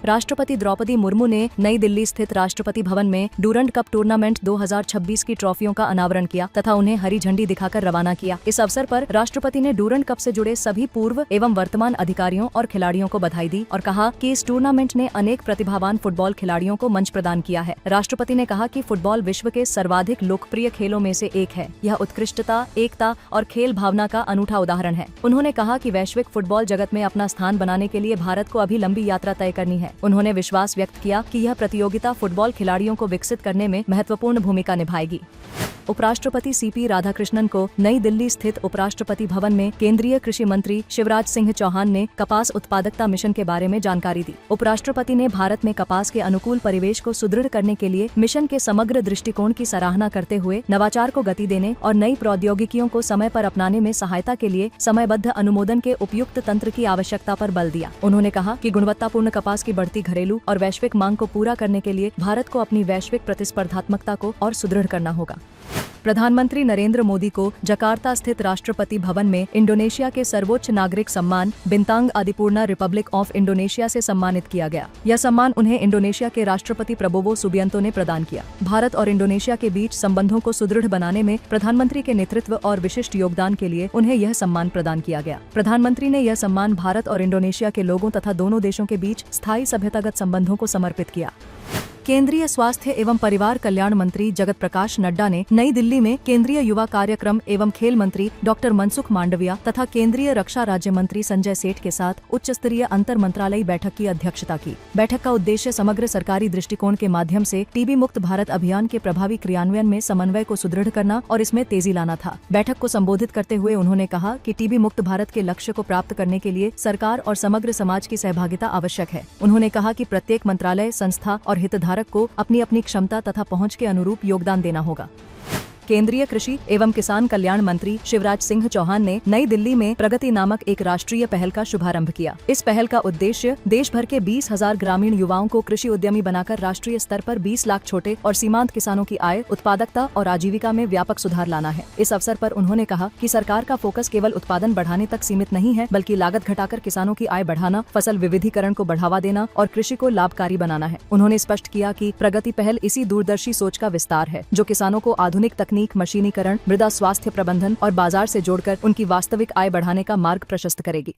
राष्ट्रपति द्रौपदी मुर्मू ने नई दिल्ली स्थित राष्ट्रपति भवन में डूरंड कप टूर्नामेंट 2026 की ट्रॉफियों का अनावरण किया तथा उन्हें हरी झंडी दिखाकर रवाना किया। इस अवसर पर राष्ट्रपति ने डूरंड कप से जुड़े सभी पूर्व एवं वर्तमान अधिकारियों और खिलाड़ियों को बधाई दी और कहा कि इस टूर्नामेंट ने अनेक प्रतिभावान फुटबॉल खिलाड़ियों को मंच प्रदान किया है। राष्ट्रपति ने कहा कि फुटबॉल विश्व के सर्वाधिक लोकप्रिय खेलों में से एक है। यह उत्कृष्टता, एकता और खेल भावना का अनूठा उदाहरण है। उन्होंने कहा कि वैश्विक फुटबॉल जगत में अपना स्थान बनाने के लिए भारत को अभी लंबी यात्रा तय करनी है। उन्होंने विश्वास व्यक्त किया कि यह प्रतियोगिता फुटबॉल खिलाड़ियों को विकसित करने में महत्वपूर्ण भूमिका निभाएगी। उपराष्ट्रपति सीपी राधाकृष्णन को नई दिल्ली स्थित उपराष्ट्रपति भवन में केंद्रीय कृषि मंत्री शिवराज सिंह चौहान ने कपास उत्पादकता मिशन के बारे में जानकारी दी। उपराष्ट्रपति ने भारत में कपास के अनुकूल परिवेश को सुदृढ़ करने के लिए मिशन के समग्र दृष्टिकोण की सराहना करते हुए नवाचार को गति देने और नई प्रौद्योगिकियों को समय पर अपनाने में सहायता के लिए समयबद्ध अनुमोदन के उपयुक्त तंत्र की आवश्यकता पर बल दिया। उन्होंने कहा कि गुणवत्तापूर्ण कपास की बढ़ती घरेलू और वैश्विक मांग को पूरा करने के लिए भारत को अपनी वैश्विक प्रतिस्पर्धात्मकता को और सुदृढ़ करना होगा। प्रधानमंत्री नरेंद्र मोदी को जकार्ता स्थित राष्ट्रपति भवन में इंडोनेशिया के सर्वोच्च नागरिक सम्मान बिंतांग आदिपूर्णा रिपब्लिक ऑफ इंडोनेशिया से सम्मानित किया गया। यह सम्मान उन्हें इंडोनेशिया के राष्ट्रपति प्रबोवो सुबियांतो ने प्रदान किया। भारत और इंडोनेशिया के बीच संबंधों को सुदृढ़ बनाने में प्रधानमंत्री के नेतृत्व और विशिष्ट योगदान के लिए उन्हें यह सम्मान प्रदान किया गया। प्रधानमंत्री ने यह सम्मान भारत और इंडोनेशिया के लोगों तथा दोनों देशों के बीच स्थायी सभ्यतागत संबंधों को समर्पित किया। केंद्रीय स्वास्थ्य एवं परिवार कल्याण मंत्री जगत प्रकाश नड्डा ने नई दिल्ली में केंद्रीय युवा कार्यक्रम एवं खेल मंत्री डॉक्टर मनसुख मांडविया तथा केंद्रीय रक्षा राज्य मंत्री संजय सेठ के साथ उच्च स्तरीय अंतर मंत्रालयी बैठक की अध्यक्षता की। बैठक का उद्देश्य समग्र सरकारी दृष्टिकोण के माध्यम से टीबी मुक्त भारत अभियान के प्रभावी क्रियान्वयन में समन्वय को सुदृढ़ करना और इसमें तेजी लाना था। बैठक को संबोधित करते हुए उन्होंने कहा कि टीबी मुक्त भारत के लक्ष्य को प्राप्त करने के लिए सरकार और समग्र समाज की सहभागिता आवश्यक है। उन्होंने कहा कि प्रत्येक मंत्रालय, संस्था और हितधारक को अपनी अपनी क्षमता तथा पहुंच के अनुरूप योगदान देना होगा। केंद्रीय कृषि एवं किसान कल्याण मंत्री शिवराज सिंह चौहान ने नई दिल्ली में प्रगति नामक एक राष्ट्रीय पहल का शुभारंभ किया। इस पहल का उद्देश्य देश भर के 20,000 ग्रामीण युवाओं को कृषि उद्यमी बनाकर राष्ट्रीय स्तर पर 20 लाख छोटे और सीमांत किसानों की आय, उत्पादकता और आजीविका में व्यापक सुधार लाना है। इस अवसर पर उन्होंने कहा कि सरकार का फोकस केवल उत्पादन बढ़ाने तक सीमित नहीं है, बल्कि लागत घटाकर किसानों की आय बढ़ाना, फसल विविधीकरण को बढ़ावा देना और कृषि को लाभकारी बनाना है। उन्होंने स्पष्ट किया कि प्रगति पहल इसी दूरदर्शी सोच का विस्तार है जो किसानों को आधुनिक तकनीक, मशीनीकरण, मृदा स्वास्थ्य प्रबंधन और बाजार से जोड़कर उनकी वास्तविक आय बढ़ाने का मार्ग प्रशस्त करेगी।